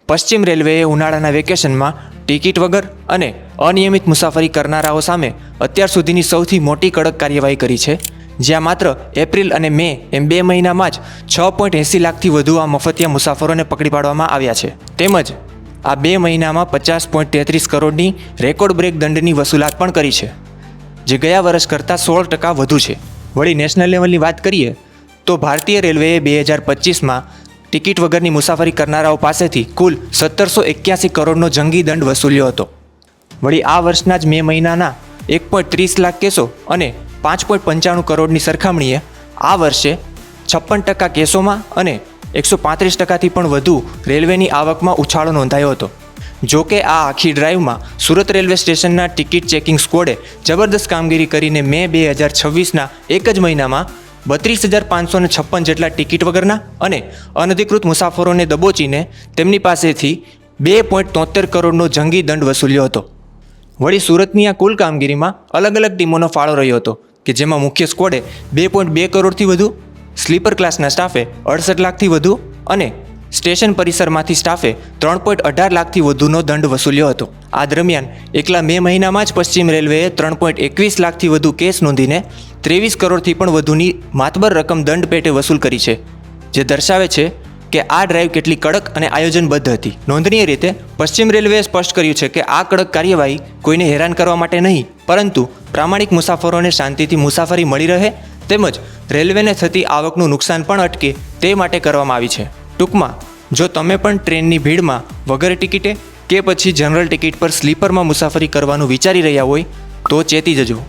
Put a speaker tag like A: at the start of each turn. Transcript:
A: પશ્ચિમ રેલવેએ ઉનાળાના વેકેશનમાં ટિકિટ વગર અને અનિયમિત મુસાફરી કરનારાઓ સામે અત્યાર સુધીની સૌથી મોટી કડક કાર્યવાહી કરી છે, જ્યાં માત્ર એપ્રિલ અને મે એમ 2 મહિનામાં જ 6.80 લાખથી વધુ આ મફતિયા મુસાફરોને પકડી પાડવામાં આવ્યા છે. તેમજ આ 2 મહિનામાં 50.33 કરોડની રેકોર્ડ બ્રેક દંડની વસૂલાત પણ કરી છે, જે ગયા વર્ષ કરતાં 16% વધુ છે. વળી નેશનલ લેવલની વાત કરીએ તો ભારતીય રેલવેએ 2025માં ટિકિટ વગરની મુસાફરી કરનારાઓ પાસેથી કુલ 1781 કરોડનો જંગી દંડ વસૂલ્યો હતો. વળી આ વર્ષના જ મે મહિનાના 1.30 લાખ કેસો અને 5.95 કરોડની સરખામણીએ આ વર્ષે 56% કેસોમાં અને 135%થી પણ વધુ રેલવેની આવકમાં ઉછાળો નોંધાયો હતો. જો કે આ આખી ડ્રાઈવમાં સુરત રેલવે સ્ટેશનના ટિકિટ ચેકિંગ સ્ક્વોડે જબરદસ્ત કામગીરી કરીને મે 2026ના એક જ મહિનામાં 32,556 જેટલા ટિકિટ વગરના અને અનધિકૃત મુસાફરોને દબોચીને તેમની પાસેથી 2.73 કરોડનો જંગી દંડ વસૂલ્યો હતો. વળી સુરતની આ કુલ કામગીરીમાં અલગ અલગ ટીમોનો ફાળો રહ્યો હતો, કે જેમાં મુખ્ય સ્ક્વોડે 2.2 કરોડથી વધુ, સ્લીપર ક્લાસના સ્ટાફે 68 લાખથી વધુ અને સ્ટેશન પરિસરમાંથી સ્ટાફે 3.18 લાખથી વધુનો દંડ વસૂલ્યો હતો. આ દરમિયાન એકલા મે મહિનામાં જ પશ્ચિમ રેલવેએ 3.21 લાખથી વધુ કેસ નોંધીને 23 કરોડથી પણ વધુની માતબર રકમ દંડ પેટે વસૂલ કરી છે, જે દર્શાવે છે કે આ ડ્રાઈવ કેટલી કડક અને આયોજનબદ્ધ હતી. નોંધનીય રીતે પશ્ચિમ રેલવેએ સ્પષ્ટ કર્યું છે કે આ કડક કાર્યવાહી કોઈને હેરાન કરવા માટે નહીં, પરંતુ પ્રામાણિક મુસાફરોને શાંતિથી મુસાફરી મળી રહે તેમજ રેલવેને થતી આવકનું નુકસાન પણ અટકે તે માટે કરવામાં આવી છે. ટૂંકમાં, જો તમે પણ ટ્રેનની ભીડમાં વગર ટિકિટે કે પછી જનરલ ટિકિટ પર સ્લીપરમાં મુસાફરી કરવાનું વિચારી રહ્યા હોય તો ચેતી જજો.